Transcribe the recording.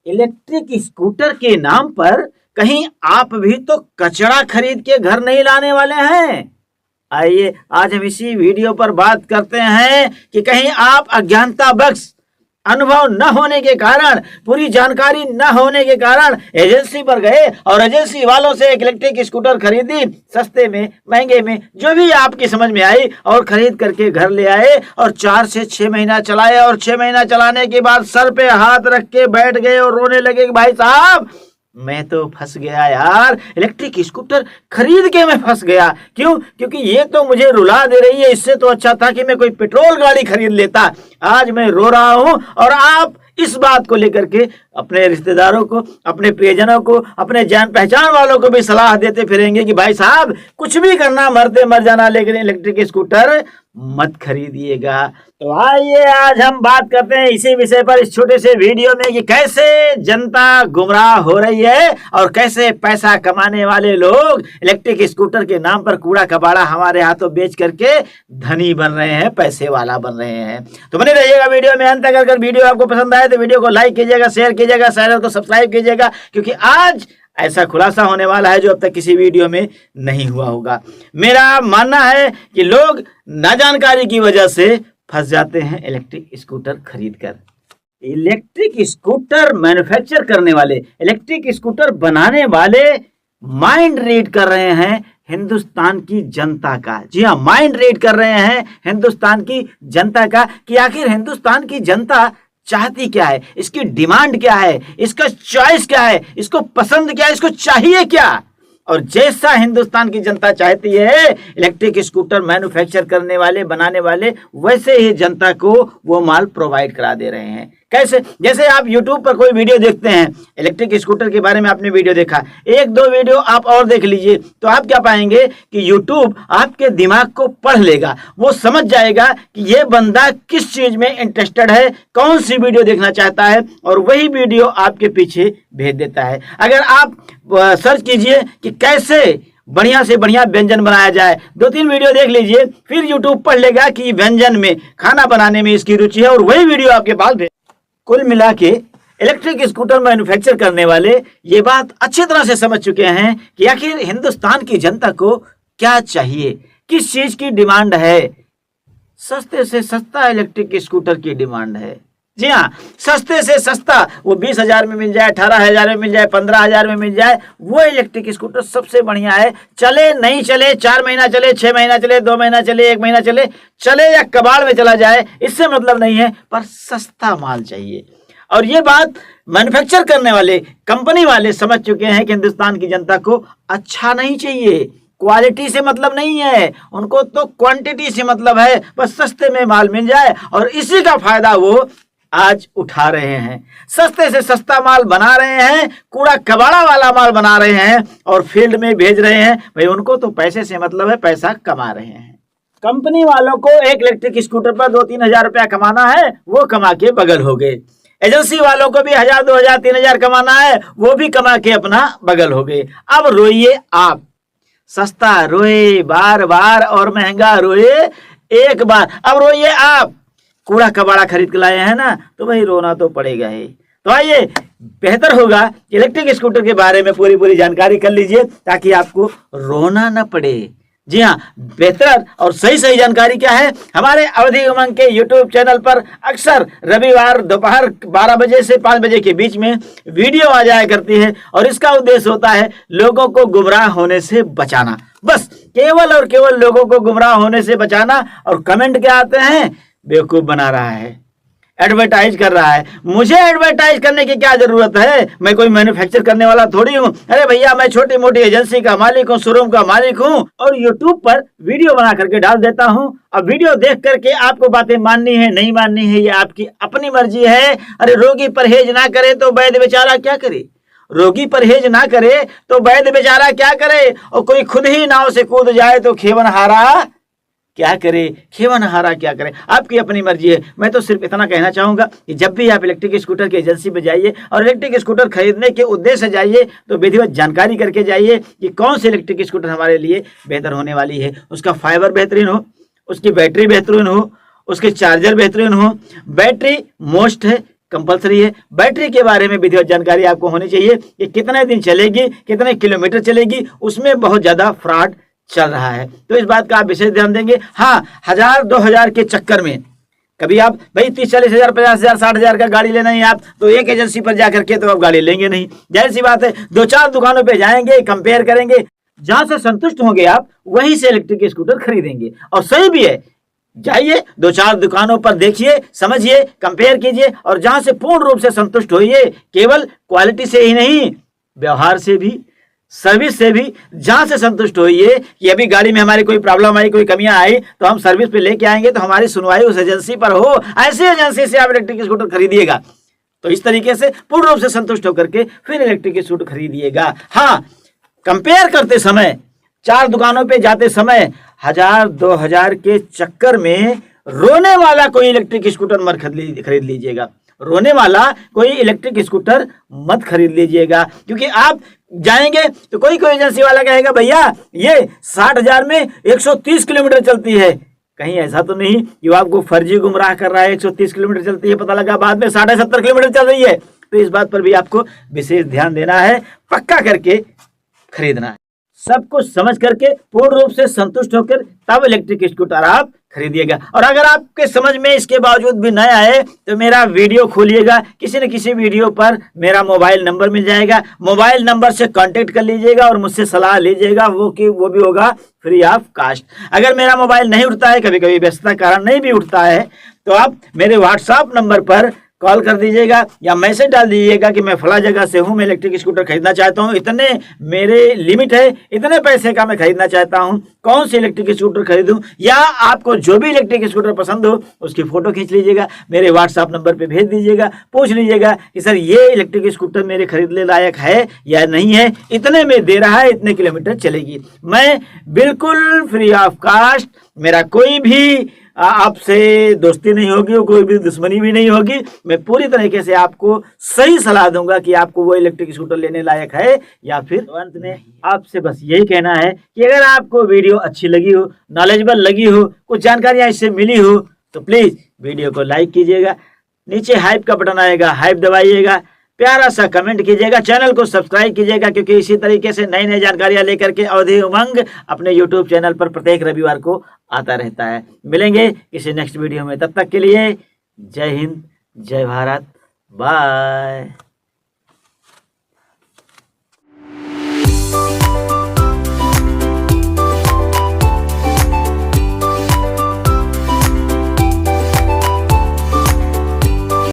Electric scooter के नाम पर कहीं आप भी तो कचरा खरीद के घर नहीं लाने वाले हैं? आइए आज हम इसी वीडियो पर बात करते हैं कि कहीं आप अज्ञानतावश, अनुभव न होने के कारण, पूरी जानकारी न होने के कारण एजेंसी पर गए और एजेंसी वालों से एक इलेक्ट्रिक स्कूटर खरीदी, सस्ते में, महंगे में, जो भी आपकी समझ में आई, और खरीद करके घर ले आए और 4 से 6 महीना चलाए और 6 महीना चलाने के बाद सर पे हाथ रख के बैठ गए और रोने लगे कि भाई साहब मैं तो फंस गया यार, इलेक्ट्रिक स्कूटर खरीद के मैं फंस गया। क्यों? क्योंकि ये तो मुझे रुला दे रही है, इससे तो अच्छा था कि मैं कोई पेट्रोल गाड़ी खरीद लेता। आज मैं रो रहा हूं और आप इस बात को लेकर के अपने रिश्तेदारों को, अपने प्रियजनों को, अपने जान पहचान वालों को भी सलाह देते फिरेंगे कि भाई साहब कुछ भी करना, मरते मर जाना, लेकिन इलेक्ट्रिक स्कूटर मत खरीदिएगा। तो आइए आज हम बात करते हैं इसी विषय पर इस छोटे से वीडियो में कि कैसे जनता गुमराह हो रही है और कैसे पैसा कमाने वाले लोग इलेक्ट्रिक स्कूटर के नाम पर कूड़ा कबाड़ा हमारे हाथों बेच करके धनी बन रहे हैं, पैसे वाला बन रहे हैं। तो बने रहिएगा वीडियो में अंत तक। अगर वीडियो आपको पसंद आए तो वीडियो को लाइक कीजिएगा, शेयर कीजिएगा, चैनल को सब्सक्राइब कीजिएगा, क्योंकि आज ऐसा खुलासा होने वाला है जो अब तक किसी वीडियो में नहीं हुआ होगा। मेरा मानना है कि लोग नाजानकारी की वजह से फंस जाते हैं इलेक्ट्रिक स्कूटर खरीदकर। इलेक्ट्रिक स्कूटर मैन्युफैक्चर करने वाले, इलेक्ट्रिक स्कूटर बनाने वाले माइंड रीड कर रहे हैं हिंदुस्तान की जनता का। जी हाँ, माइंड रीड कर रहे हैं हिंदुस्तान की जनता का कि आखिर हिंदुस्तान की जनता चाहती क्या है, इसकी डिमांड क्या है, इसका चॉइस क्या है, इसको पसंद क्या है, इसको चाहिए क्या। और जैसा हिंदुस्तान की जनता चाहती है इलेक्ट्रिक स्कूटर मैन्युफैक्चर करने वाले, बनाने वाले, वैसे ही जनता को वो माल प्रोवाइड करा दे रहे हैं। कैसे? जैसे आप YouTube पर कोई वीडियो देखते हैं, इलेक्ट्रिक स्कूटर के बारे में आपने वीडियो देखा, 1-2 वीडियो आप और देख लीजिए तो आप क्या पाएंगे कि YouTube आपके दिमाग को पढ़ लेगा। वो समझ जाएगा कि ये बंदा किस चीज में इंटरेस्टेड है, कौन सी वीडियो देखना चाहता है, और वही वीडियो आपके पीछे भेज देता है। अगर आप सर्च कीजिए कि कैसे बढ़िया से बढ़िया व्यंजन बनाया जाए, 2-3 वीडियो देख लीजिए, फिर YouTube पढ़ लेगा कि व्यंजन में, खाना बनाने में इसकी रुचि है, और वही वीडियो आपके पास भेज। कुल मिला के इलेक्ट्रिक स्कूटर मैन्युफैक्चर करने वाले ये बात अच्छी तरह से समझ चुके हैं कि आखिर हिंदुस्तान की जनता को क्या चाहिए, किस चीज की डिमांड है। सस्ते से सस्ता इलेक्ट्रिक स्कूटर की डिमांड है। जी हाँ, सस्ते से सस्ता, वो 20,000 में मिल जाए, 18,000 में मिल जाए, 15,000 में मिल जाए, वो इलेक्ट्रिक स्कूटर सबसे बढ़िया है। चले नहीं चले, 4 महीना चले, 6 महीना चले, 2 महीना चले, 1 महीना चले, चले या कबाड़ में चला जाए, इससे मतलब नहीं है, पर सस्ता माल चाहिए। और ये बात मैन्युफैक्चर करने वाले, कंपनी वाले समझ चुके हैं कि हिंदुस्तान की जनता को अच्छा नहीं चाहिए, क्वालिटी से मतलब नहीं है, उनको तो क्वांटिटी से मतलब है, बस सस्ते में माल मिल जाए, और इसी का फायदा वो आज उठा रहे हैं। सस्ते से सस्ता माल बना रहे हैं, कूड़ा कबाड़ा वाला माल बना रहे हैं और फील्ड में भेज रहे हैं। भाई उनको तो पैसे से मतलब है, पैसा कमा रहे हैं। कंपनी वालों को एक इलेक्ट्रिक स्कूटर पर 2-3 हजार रुपया कमाना है, वो कमा के बगल हो गए। एजेंसी वालों को भी 1,000, 2,000, 3,000 कमाना है, वो भी कमा के अपना बगल हो गए। अब रोइए आप, सस्ता रोए बार बार और महंगा रोए एक बार। अब रोइए आप, कूड़ा कबाड़ा खरीद के लाए हैं ना, तो भाई रोना तो पड़ेगा ही। तो आइए, बेहतर होगा कि इलेक्ट्रिक स्कूटर के बारे में पूरी जानकारी कर लीजिए ताकि आपको रोना न पड़े। जी हाँ, बेहतर और सही जानकारी क्या है, हमारे अवधि उमंग के YouTube चैनल पर अक्सर रविवार दोपहर 12 बजे से 5 बजे के बीच में वीडियो आ जाया करती है, और इसका उद्देश्य होता है लोगों को गुमराह होने से बचाना। बस केवल और केवल लोगों को गुमराह होने से बचाना। और कमेंट क्या आते हैं, बेवकूफ बना रहा है, एडवर्टाइज कर रहा है। मुझे एडवर्टाइज करने की क्या जरूरत है, मैं कोई मैन्युफैक्चर करने वाला थोड़ी हूँ। अरे भैया, मैं छोटी मोटी एजेंसी का मालिक हूँ, शोरूम का मालिक हूँ, और यूट्यूब पर वीडियो बना करके डाल देता हूँ। अब वीडियो देख करके आपको बातें माननी है नहीं माननी है, ये आपकी अपनी मर्जी है। अरे रोगी परहेज ना करे तो वैद्य बेचारा क्या करे, रोगी परहेज ना करे तो वैद्य बेचारा क्या करे, और कोई खुद ही नाव से कूद जाए तो खेवनहारा क्या करे, खेवनहारा क्या करे, आपकी अपनी मर्जी है। मैं तो सिर्फ इतना कहना चाहूंगा कि जब भी आप इलेक्ट्रिक स्कूटर की एजेंसी पे जाइए और इलेक्ट्रिक स्कूटर खरीदने के उद्देश्य से जाइए तो विधिवत जानकारी करके जाइए कि कौन सी इलेक्ट्रिक स्कूटर हमारे लिए बेहतर होने वाली है। उसका फाइबर बेहतरीन हो, उसकी बैटरी बेहतरीन हो, उसके चार्जर बेहतरीन हो। बैटरी मोस्ट है, कंपलसरी है। बैटरी के बारे में विधिवत जानकारी आपको होनी चाहिए कि कितने दिन चलेगी, कितने किलोमीटर चलेगी, उसमें बहुत ज़्यादा फ्रॉड चल रहा है, तो इस बात का आप विशेष ध्यान देंगे। हाँ, 1000-2000 के चक्कर में कभी आप भाई 30-40 हज़ार, 50 हज़ार, 60 हज़ार का गाड़ी लेना ही आप तो एक एजेंसी पर जाकर के तो आप गाड़ी लेंगे नहीं, जाहिर सी बात है। 2-4 दुकानों पे जाएंगे, कंपेयर करेंगे, जहां से संतुष्ट होंगे आप वहीं से इलेक्ट्रिक स्कूटर खरीदेंगे। और सही भी है, जाइए 2-4 दुकानों पर देखिए, समझिए, कंपेयर कीजिए और जहां से पूर्ण रूप से संतुष्ट होइए, केवल क्वालिटी से ही नहीं, व्यवहार से भी, सर्विस से भी, जहां से संतुष्ट होइए कि अभी गाड़ी में हमारी कोई प्रॉब्लम आई, कोई कमियां आई तो हम सर्विस पे लेके आएंगे तो हमारी सुनवाई उस एजेंसी पर हो, ऐसी एजेंसी से आप इलेक्ट्रिक स्कूटर खरीदिएगा। तो इस तरीके से पूर्ण रूप से संतुष्ट होकर के फिर इलेक्ट्रिक स्कूटर खरीदिएगा। हाँ, कंपेयर करते समय, 4 दुकानों पे जाते समय 1000-2000 के चक्कर में रोने वाला कोई इलेक्ट्रिक स्कूटर मत खरीद लीजिएगा। रोने वाला कोई इलेक्ट्रिक स्कूटर मत खरीद लीजिएगा, क्योंकि आप जाएंगे तो कोई एजेंसी वाला कहेगा भैया ये 60,000 में 130 किलोमीटर चलती है। कहीं ऐसा तो नहीं कि वो आपको फर्जी गुमराह कर रहा है, 130 किलोमीटर चलती है, पता लगा बाद में 70.5 किलोमीटर चल रही है। तो इस बात पर भी आपको विशेष ध्यान देना है, पक्का करके खरीदना है। सब कुछ समझ करके पूर्ण रूप से संतुष्ट होकर तब इलेक्ट्रिक स्कूटर आप खरीदिएगा। और अगर आपके समझ में इसके बावजूद भी न आए तो मेरा वीडियो खोलिएगा, किसी न किसी वीडियो पर मेरा मोबाइल नंबर मिल जाएगा, मोबाइल नंबर से कांटेक्ट कर लीजिएगा और मुझसे सलाह लीजिएगा, वो भी होगा फ्री ऑफ कास्ट। अगर मेरा मोबाइल नहीं उठता है, कभी कभी व्यस्तता कारण नहीं भी उठता है, तो आप मेरे व्हाट्सएप नंबर पर कॉल कर दीजिएगा या मैसेज डाल दीजिएगा कि मैं फला जगह से हूं, मैं इलेक्ट्रिक स्कूटर खरीदना चाहता हूं, इतने मेरे लिमिट है, इतने पैसे का मैं खरीदना चाहता हूं, कौन सी इलेक्ट्रिक स्कूटर खरीदूं, या आपको जो भी इलेक्ट्रिक स्कूटर पसंद हो उसकी फोटो खींच लीजिएगा, मेरे व्हाट्सएप नंबर पे भेज दीजिएगा, पूछ लीजिएगा कि सर ये इलेक्ट्रिक स्कूटर मेरे खरीदने लायक है या नहीं है, इतने में दे रहा है, इतने किलोमीटर चलेगी। मैं बिल्कुल फ्री ऑफ कास्ट, मेरा कोई भी आपसे दोस्ती नहीं होगी, कोई भी दुश्मनी भी नहीं होगी, मैं पूरी तरीके से आपको सही सलाह दूंगा कि आपको वो इलेक्ट्रिक स्कूटर लेने लायक है या फिर। तो अंत में आपसे बस यही कहना है कि अगर आपको वीडियो अच्छी लगी हो, नॉलेजेबल लगी हो, कुछ जानकारियां इससे मिली हो, तो प्लीज वीडियो को लाइक कीजिएगा, नीचे हाइप का बटन आएगा, हाइप दबाइएगा, प्यारा सा कमेंट कीजिएगा, चैनल को सब्सक्राइब कीजिएगा, क्योंकि इसी तरीके से नई नई जानकारियां लेकर के अवधि उमंग अपने यूट्यूब चैनल पर प्रत्येक रविवार को आता रहता है। मिलेंगे किसी नेक्स्ट वीडियो में, तब तक के लिए जय हिंद, जय भारत, बाय।